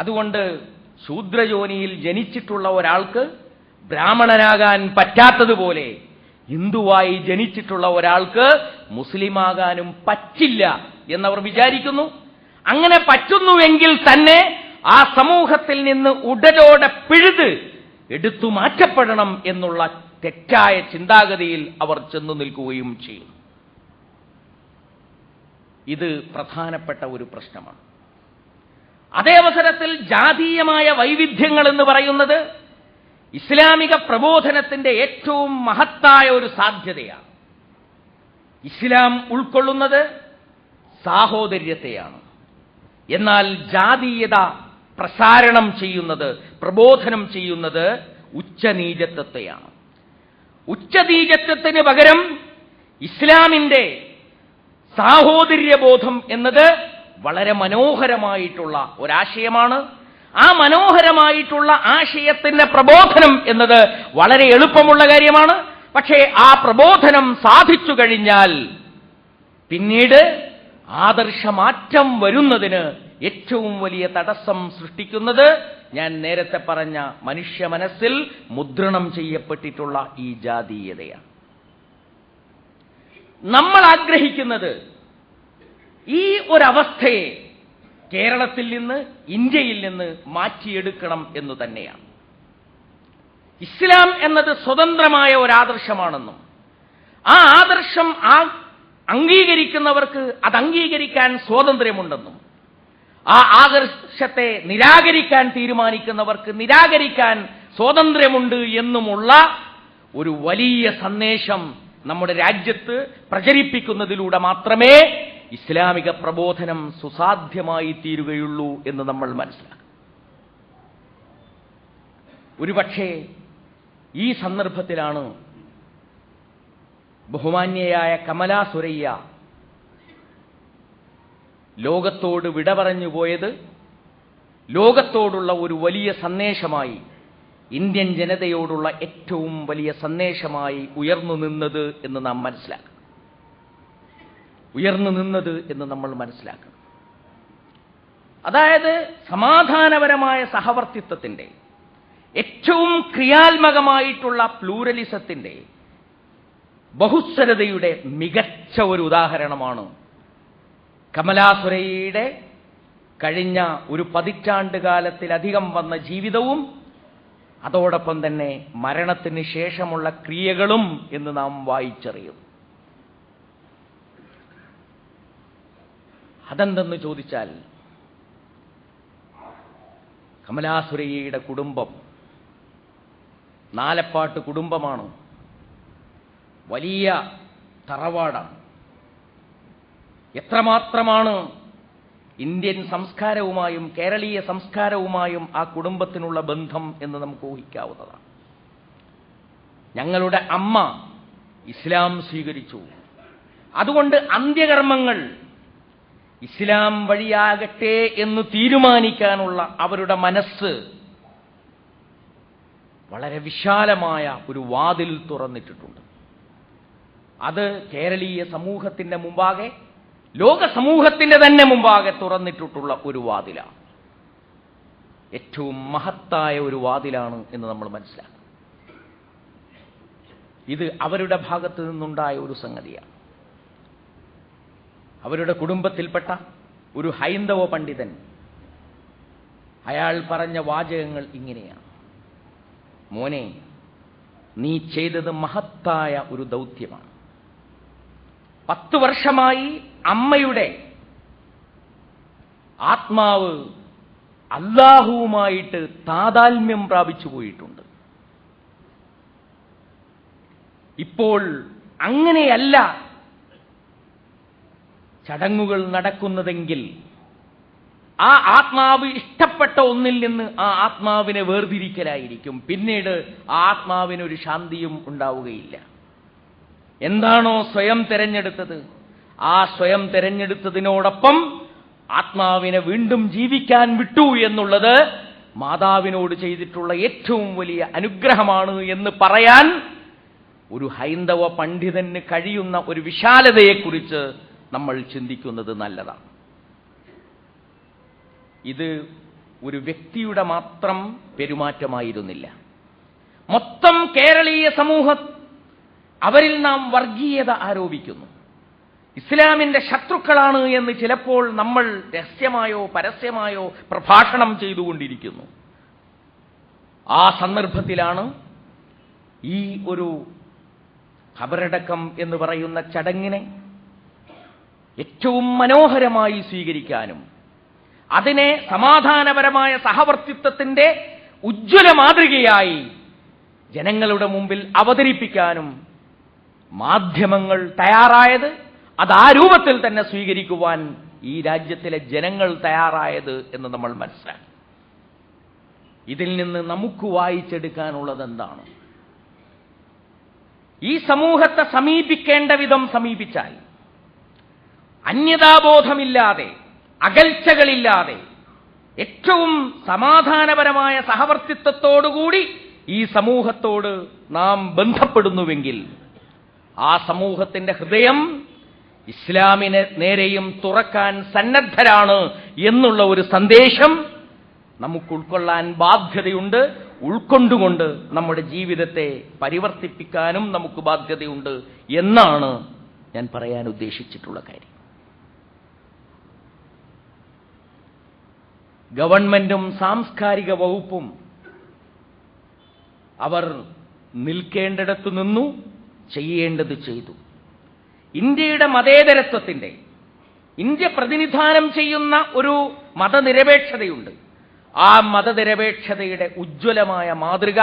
അതുകൊണ്ട് ശൂദ്രയോനിയിൽ ജനിച്ചിട്ടുള്ള ഒരാൾക്ക് ബ്രാഹ്മണനാകാൻ പറ്റാത്തതുപോലെ ഹിന്ദുവായി ജനിച്ചിട്ടുള്ള ഒരാൾക്ക് മുസ്ലിമാകാനും പറ്റില്ല എന്നവർ വിചാരിക്കുന്നു. അങ്ങനെ പറ്റുന്നുവെങ്കിൽ തന്നെ ആ സമൂഹത്തിൽ നിന്ന് ഉടലോടെ പിഴുത് എടുത്തു മാറ്റപ്പെടണം എന്നുള്ള തെറ്റായ ചിന്താഗതിയിൽ അവർ ചെന്നു നിൽക്കുകയും ചെയ്യും. ഇത് പ്രധാനപ്പെട്ട ഒരു പ്രശ്നമാണ്. അതേ അവസരത്തിൽ ജാതീയമായ വൈവിധ്യങ്ങൾ എന്ന് പറയുന്നത് ഇസ്ലാമിക പ്രബോധനത്തിന്റെ ഏറ്റവും മഹത്തായ ഒരു സാധ്യതയാണ്. ഇസ്ലാം ഉൾക്കൊള്ളുന്നത് സാഹോദര്യത്തെയാണ്. എന്നാൽ ജാതീയത പ്രസാരണം ചെയ്യുന്നത്, പ്രബോധനം ചെയ്യുന്നത് ഉച്ചനീചത്വത്തെയാണ്. ഉച്ചനീചത്വത്തിന് പകരം ഇസ്ലാമിന്റെ സാഹോദര്യബോധം എന്നത് വളരെ മനോഹരമായിട്ടുള്ള ഒരാശയമാണ്. ആ മനോഹരമായിട്ടുള്ള ആശയത്തിന്റെ പ്രബോധനം എന്നത് വളരെ എളുപ്പമുള്ള കാര്യമാണ്. പക്ഷേ ആ പ്രബോധനം സാധിച്ചു കഴിഞ്ഞാൽ പിന്നീട് ആദർശമാറ്റം വരുന്നതിന് ഏറ്റവും വലിയ തടസ്സം സൃഷ്ടിക്കുന്നത് ഞാൻ നേരത്തെ പറഞ്ഞ മനുഷ്യ മനസ്സിൽ മുദ്രണം ചെയ്യപ്പെട്ടിട്ടുള്ള ഈ ജാതീയതയാണ്. നമ്മൾ ആഗ്രഹിക്കുന്നത് ഈ ഒരവസ്ഥയെ കേരളത്തിൽ നിന്ന്, ഇന്ത്യയിൽ നിന്ന് മാറ്റിയെടുക്കണം എന്ന് തന്നെയാണ്. ഇസ്ലാം എന്നത് സ്വതന്ത്രമായ ഒരാദർശമാണെന്നും ആ ആദർശം അംഗീകരിക്കുന്നവർക്ക് അത് അംഗീകരിക്കാൻ സ്വാതന്ത്ര്യമുണ്ടെന്നും ആ ആദർശത്തെ നിരാകരിക്കാൻ തീരുമാനിക്കുന്നവർക്ക് നിരാകരിക്കാൻ സ്വാതന്ത്ര്യമുണ്ട് എന്നുമുള്ള ഒരു വലിയ സന്ദേശം നമ്മുടെ രാജ്യത്ത് പ്രചരിപ്പിക്കുന്നതിലൂടെ മാത്രമേ ഇസ്ലാമിക പ്രബോധനം സുസാധ്യമായി തീരുകയുള്ളൂ എന്ന് നമ്മൾ മനസ്സിലാക്കും. ഒരുപക്ഷേ ഈ സന്ദർഭത്തിലാണ് ബഹുമാന്യയായ കമലാ സുരയ്യ ലോകത്തോട് വിട പറഞ്ഞു പോയത് ലോകത്തോടുള്ള ഒരു വലിയ സന്ദേശമായി, ഇന്ത്യൻ ജനതയോടുള്ള ഏറ്റവും വലിയ സന്ദേശമായി ഉയർന്നു നിന്നത് എന്ന് നാം മനസ്സിലാക്കണം. നമ്മൾ മനസ്സിലാക്കണം. അതായത് സമാധാനപരമായ സഹവർത്തിത്വത്തിന്റെ, ഏറ്റവും ക്രിയാത്മകമായിട്ടുള്ള പ്ലൂറലിസത്തിന്റെ, ബഹുസ്വരതയുടെ മികച്ച ഒരു ഉദാഹരണമാണ് കമലാ സുരയ്യയുടെ കഴിഞ്ഞ ഒരു പതിറ്റാണ്ട് കാലത്തിലധികം വന്ന ജീവിതവും അതോടൊപ്പം തന്നെ മരണത്തിന് ശേഷമുള്ള ക്രിയകളും എന്ന് നാം വായിച്ചറിയും. അതെന്തെന്ന് ചോദിച്ചാൽ, കമലാ സുരയ്യയുടെ കുടുംബം നാലപ്പാട്ട് കുടുംബമാണ്. വലിയ തറവാടാണ്. എത്രമാത്രമാണ് ഇന്ത്യൻ സംസ്കാരവുമായും കേരളീയ സംസ്കാരവുമായും ആ കുടുംബത്തിനുള്ള ബന്ധം എന്ന് നമുക്ക് ഊഹിക്കാവുന്നതാണ്. ഞങ്ങളുടെ അമ്മ ഇസ്ലാം സ്വീകരിച്ചു. അതുകൊണ്ട് അന്ത്യകർമ്മങ്ങൾ ഇസ്ലാം വഴിയാകട്ടെ എന്ന് തീരുമാനിക്കാനുള്ള അവരുടെ മനസ്സ് വളരെ വിശാലമായ ഒരു വാതിൽ തുറന്നിട്ടിട്ടുണ്ട്. അത് കേരളീയ സമൂഹത്തിന്റെ മുമ്പാകെ, ലോക സമൂഹത്തിന്റെ തന്നെ മുമ്പാകെ തുറന്നിട്ടിട്ടുള്ള ഒരു വാതിലാണ്. ഏറ്റവും മഹത്തായ ഒരു വാതിലാണ് എന്ന് നമ്മൾ മനസ്സിലാക്കണം. ഇത് അവരുടെ ഭാഗത്ത് നിന്നുണ്ടായ ഒരു സംഗതിയാണ്. അവരുടെ കുടുംബത്തിൽപ്പെട്ട ഒരു ഹൈന്ദവ പണ്ഡിതൻ, അയാൾ പറഞ്ഞ വാചകങ്ങൾ ഇങ്ങനെയാണ്: മോനെ, നീ ചെയ്തത് മഹത്തായ ഒരു ദൗത്യമാണ്. 10 വർഷമായി അമ്മയുടെ ആത്മാവ് അല്ലാഹുവുമായിട്ട് താതാത്മ്യം പ്രാപിച്ചു പോയിട്ടുണ്ട്. ഇപ്പോൾ അങ്ങനെയല്ല ചടങ്ങുകൾ നടക്കുന്നതെങ്കിൽ ആ ആത്മാവ് ഇഷ്ടപ്പെട്ട ഒന്നിൽ നിന്ന് ആ ആത്മാവിനെ വേർതിരിക്കലായിരിക്കും. പിന്നീട് ആ ആത്മാവിനൊരു ശാന്തിയും ഉണ്ടാവുകയില്ല. എന്താണോ സ്വയം തെരഞ്ഞെടുത്തത്, ആ സ്വയം തെരഞ്ഞെടുത്തതിനോടൊപ്പം ആത്മാവിനെ വീണ്ടും ജീവിക്കാൻ വിട്ടു എന്നുള്ളത് മാതാവിനോട് ചെയ്തിട്ടുള്ള ഏറ്റവും വലിയ അനുഗ്രഹമാണ് എന്ന് പറയാൻ ഒരു ഹൈന്ദവ പണ്ഡിതന് കഴിയുന്ന ഒരു വിശാലതയെക്കുറിച്ച് നമ്മൾ ചിന്തിക്കുന്നത് നല്ലതാണ്. ഇത് ഒരു വ്യക്തിയുടെ മാത്രം പെരുമാറ്റമായിരുന്നില്ല. മൊത്തം കേരളീയ സമൂഹം, അവരിൽ നാം വർഗീയത ആരോപിക്കുന്നു. ഇസ്ലാമിന്റെ ശത്രുക്കളാണ് എന്ന് ചിലപ്പോൾ നമ്മൾ രഹസ്യമായോ പരസ്യമായോ പ്രഭാഷണം ചെയ്തുകൊണ്ടിരിക്കുന്നു. ആ സന്ദർഭത്തിലാണ് ഈ ഒരു ഖബറടക്കം എന്ന് പറയുന്ന ചടങ്ങിനെ ഏറ്റവും മനോഹരമായി സ്വീകരിക്കാനും അതിനെ സമാധാനപരമായ സഹവർത്തിത്വത്തിന്റെ ഉജ്ജ്വല മാതൃകയായി ജനങ്ങളുടെ മുമ്പിൽ അവതരിപ്പിക്കാനും മാധ്യമങ്ങൾ തയ്യാറായത്, അത് ആ രൂപത്തിൽ തന്നെ സ്വീകരിക്കുവാൻ ഈ രാജ്യത്തിലെ ജനങ്ങൾ തയ്യാറായത് എന്ന് നമ്മൾ മനസ്സിലാക്കി. ഇതിൽ നിന്ന് നമുക്ക് വായിച്ചെടുക്കാനുള്ളത് എന്താണ്? ഈ സമൂഹത്തെ സമീപിക്കേണ്ട വിധം സമീപിച്ചാൽ, അന്യതാബോധമില്ലാതെ, അകൽച്ചകളില്ലാതെ, ഏറ്റവും സമാധാനപരമായ സഹവർത്തിത്വത്തോടുകൂടി ഈ സമൂഹത്തോട് നാം ബന്ധപ്പെടുന്നുവെങ്കിൽ ആ സമൂഹത്തിന്റെ ഹൃദയം ഇസ്ലാമിനെ നേരെയും തുറക്കാൻ സന്നദ്ധരാണ് എന്നുള്ള ഒരു സന്ദേശം നമുക്ക് ഉൾക്കൊള്ളാൻ ബാധ്യതയുണ്ട്. ഉൾക്കൊണ്ടുകൊണ്ട് നമ്മുടെ ജീവിതത്തെ പരിവർത്തിപ്പിക്കാനും നമുക്ക് ബാധ്യതയുണ്ട് എന്നാണ് ഞാൻ പറയാൻ ഉദ്ദേശിച്ചിട്ടുള്ള കാര്യം. ഗവൺമെന്റും സാംസ്കാരിക വകുപ്പും അവർ നിൽക്കേണ്ടിടത്തു നിന്നു, ചെയ്യേണ്ടത് ചെയ്തു. ഇന്ത്യയുടെ മതേതരത്വത്തിന്റെ, ഇന്ത്യ പ്രതിനിധാനം ചെയ്യുന്ന ഒരു മതനിരപേക്ഷതയുണ്ട്. ആ മതനിരപേക്ഷതയുടെ ഉജ്ജ്വലമായ മാതൃക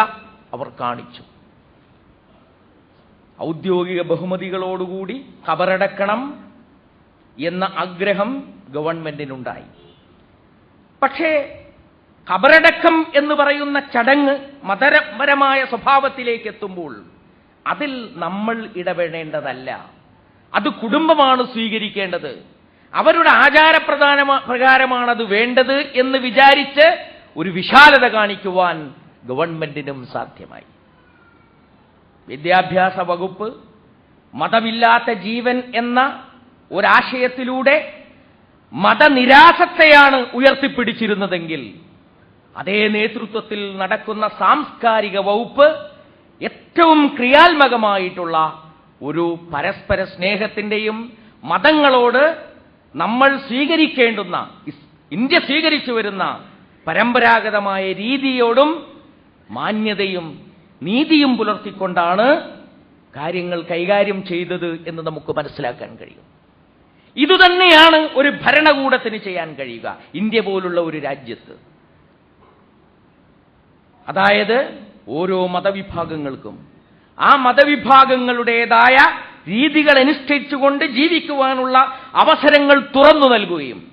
അവർ കാണിച്ചു. ഔദ്യോഗിക ബഹുമതികളോടുകൂടി ഖബറടക്കണം എന്ന ആഗ്രഹം ഗവൺമെന്റിനുണ്ടായി. പക്ഷേ ഖബറടക്കം എന്ന് പറയുന്ന ചടങ്ങ് മതപരമായ സ്വഭാവത്തിലേക്ക് എത്തുമ്പോൾ അതിൽ നമ്മൾ ഇടപെടേണ്ടതല്ല. അത് കുടുംബമാണ് സ്വീകരിക്കേണ്ടത്. അവരുടെ പ്രകാരമാണത് വേണ്ടത് എന്ന് വിചാരിച്ച് ഒരു വിശാലത കാണിക്കുവാൻ ഗവൺമെന്റിനും സാധ്യമായി. വിദ്യാഭ്യാസ വകുപ്പ് മതമില്ലാത്ത ജീവൻ എന്ന ഒരാശയത്തിലൂടെ മതനിരാസത്തെയാണ് ഉയർത്തിപ്പിടിച്ചിരുന്നതെങ്കിൽ, അതേ നേതൃത്വത്തിൽ നടക്കുന്ന സാംസ്കാരിക വകുപ്പ് ഏറ്റവും ക്രിയാത്മകമായിട്ടുള്ള ഒരു പരസ്പര സ്നേഹത്തിന്റെയും മതങ്ങളോട് നമ്മൾ സ്വീകരിക്കേണ്ടുന്ന, ഇന്ത്യ സ്വീകരിച്ചു വരുന്ന പരമ്പരാഗതമായ രീതിയോടും മാന്യതയും നീതിയും പുലർത്തിക്കൊണ്ടാണ് കാര്യങ്ങൾ കൈകാര്യം ചെയ്തത് എന്ന് നമുക്ക് മനസ്സിലാക്കാൻ കഴിയും. ഇതുതന്നെയാണ് ഒരു ഭരണകൂടത്തിന് ചെയ്യാൻ കഴിയുക ഇന്ത്യ പോലുള്ള ഒരു രാജ്യത്ത്. അതായത് ഓരോ മതവിഭാഗങ്ങൾക്കും ആ മതവിഭാഗങ്ങളുടേതായ രീതികൾ അനുഷ്ഠിച്ചുകൊണ്ട് ജീവിക്കുവാനുള്ള അവസരങ്ങൾ തുറന്നു നൽകുകയും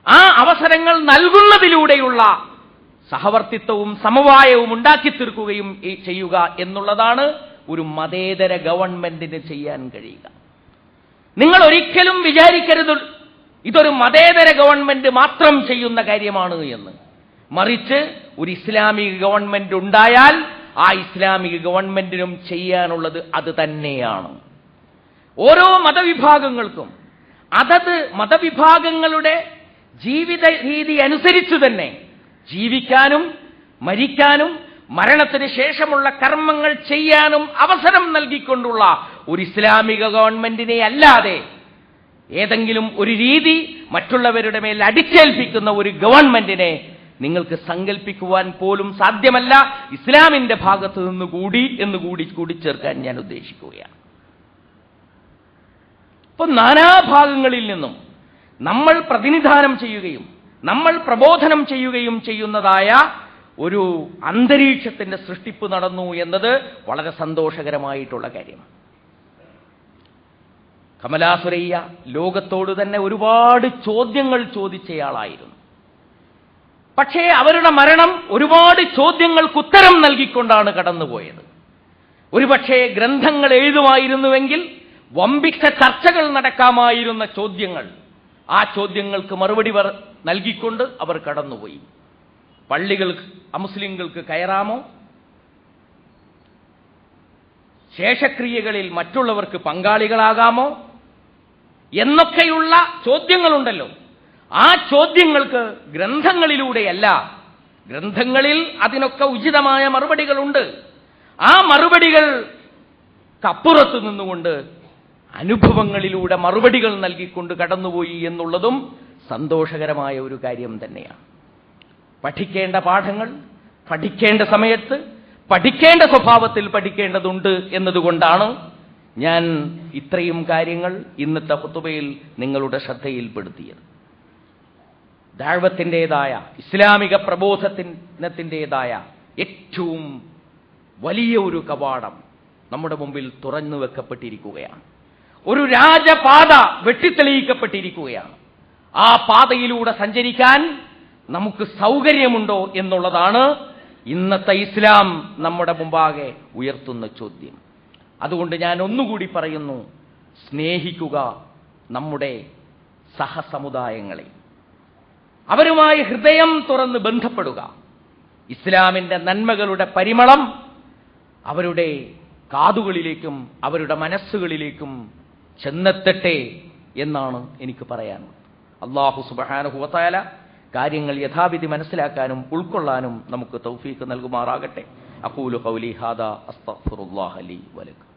ആ അവസരങ്ങൾ നൽകുന്നതിലൂടെയുള്ള സഹവർത്തിത്വവും സമവായവും ഉണ്ടാക്കി തീർക്കുകയും ചെയ്യുക എന്നുള്ളതാണ് ഒരു മതേതര ഗവൺമെന്റിന് ചെയ്യാൻ കഴിയുക. നിങ്ങൾ ഒരിക്കലും വിചാരിക്കരുത് ഇതൊരു മതേതര ഗവൺമെന്റ് മാത്രം ചെയ്യുന്ന കാര്യമാണ് എന്ന്. മറിച്ച് ഒരു ഇസ്ലാമിക ഗവൺമെന്റ് ഉണ്ടായാൽ ആ ഇസ്ലാമിക ഗവൺമെന്റിനും ചെയ്യാനുള്ളത് അത് തന്നെയാണ്. ഓരോ മതവിഭാഗങ്ങൾക്കും അതത് മതവിഭാഗങ്ങളുടെ ജീവിത രീതി അനുസരിച്ച് തന്നെ ജീവിക്കാനും മരിക്കാനും മരണത്തിന് ശേഷമുള്ള കർമ്മങ്ങൾ ചെയ്യാനും അവസരം നൽകിക്കൊണ്ടുള്ള ഒരു ഇസ്ലാമിക ഗവൺമെന്റിനെ അല്ലാതെ ഏതെങ്കിലും ഒരു രീതി മറ്റുള്ളവരുടെ മേൽ അടിച്ചേൽപ്പിക്കുന്ന ഒരു ഗവൺമെന്റിനെ നിങ്ങൾക്ക് സങ്കല്പിക്കുവാൻ പോലും സാധ്യമല്ല. ഇസ്ലാമിന്റെ ഭാഗത്ത് നിന്ന് കൂടിച്ചേർക്കാൻ ഞാൻ ഉദ്ദേശിക്കുകയാണ്. ഇപ്പൊ നാനാഭാഗങ്ങളിൽ നിന്നും നമ്മൾ പ്രതിനിധാനം ചെയ്യുകയും നമ്മൾ പ്രബോധനം ചെയ്യുകയും ചെയ്യുന്നതായ ഒരു അന്തരീക്ഷത്തിന്റെ സൃഷ്ടിപ്പ് നടന്നു എന്നത് വളരെ സന്തോഷകരമായിട്ടുള്ള കാര്യമാണ്. കമലാ സുരയ്യ ലോകത്തോട് തന്നെ ഒരുപാട് ചോദ്യങ്ങൾ ചോദിച്ചയാളായിരുന്നു. പക്ഷേ അവരുടെ മരണം ഒരുപാട് ചോദ്യങ്ങൾക്ക് ഉത്തരം നൽകിക്കൊണ്ടാണ് കടന്നുപോയത്. ഒരുപക്ഷേ ഗ്രന്ഥങ്ങൾ എഴുതുമായിരുന്നുവെങ്കിൽ വമ്പിച്ച ചർച്ചകൾ നടക്കാമായിരുന്ന ചോദ്യങ്ങൾ, ആ ചോദ്യങ്ങൾക്ക് മറുപടി നൽകിക്കൊണ്ട് അവർ കടന്നുപോയി. പള്ളികൾ അമുസ്ലിങ്ങൾക്ക് കയറാമോ? ശേഷക്രിയകളിൽ മറ്റുള്ളവർക്ക് പങ്കാളികളാകാമോ? എന്നൊക്കെയുള്ള ചോദ്യങ്ങളുണ്ടല്ലോ. ആ ചോദ്യങ്ങൾക്ക് ഗ്രന്ഥങ്ങളിലൂടെയല്ല, ഗ്രന്ഥങ്ങളിൽ അതിനൊക്കെ ഉചിതമായ മറുപടികളുണ്ട്. ആ മറുപടികൾക്കപ്പുറത്ത് നിന്നുകൊണ്ട് അനുഭവങ്ങളിലൂടെ മറുപടികൾ നൽകിക്കൊണ്ട് കടന്നുപോയി എന്നുള്ളതും സന്തോഷകരമായ ഒരു കാര്യം തന്നെയാണ്. പഠിക്കേണ്ട പാഠങ്ങൾ പഠിക്കേണ്ട സമയത്ത് പഠിക്കേണ്ട സ്വഭാവത്തിൽ പഠിക്കേണ്ടതുണ്ട് എന്നതുകൊണ്ടാണ് ഞാൻ ഇത്രയും കാര്യങ്ങൾ ഇന്നത്തെ ഖുതുബയിൽ നിങ്ങളുടെ ശ്രദ്ധയിൽപ്പെടുത്തിയത്. ദഅവത്തിൻ്റെതായ ഇസ്ലാമിക പ്രബോധനത്തിൻ്റെതായ ഏറ്റവും വലിയ ഒരു കവാടം നമ്മുടെ മുമ്പിൽ തുറന്നു വെക്കപ്പെട്ടിരിക്കുകയാണ്. ഒരു രാജപാത വെട്ടിത്തെളിയിക്കപ്പെട്ടിരിക്കുകയാണ്. ആ പാതയിലൂടെ സഞ്ചരിക്കാൻ നമുക്ക് സൗകര്യമുണ്ടോ എന്നുള്ളതാണ് ഇന്നത്തെ ഇസ്ലാം നമ്മുടെ മുമ്പാകെ ഉയർത്തുന്ന ചോദ്യം. അതുകൊണ്ട് ഞാൻ ഒന്നുകൂടി പറയുന്നു, സ്നേഹിക്കുക നമ്മുടെ സഹസമുദായങ്ങളെ, അവരുമായി ഹൃദയം തുറന്ന് ബന്ധപ്പെടുക. ഇസ്ലാമിന്റെ നന്മകളുടെ പരിമളം അവരുടെ കാതുകളിലേക്കും അവരുടെ മനസ്സുകളിലേക്കും ചെന്നെത്തട്ടെ എന്നാണ് എനിക്ക് പറയാനുള്ളത്. അല്ലാഹു സുബ്ഹാനഹു വ തആല കാര്യങ്ങൾ യഥാവിധി മനസ്സിലാക്കാനും ഉൾക്കൊള്ളാനും നമുക്ക് തൗഫീഖ് നൽകുമാറാകട്ടെ. അഖൂലു ഖൗലി ഹാദാ അസ്തഗ്ഫിറുല്ലാഹ ലീ വലക്കും.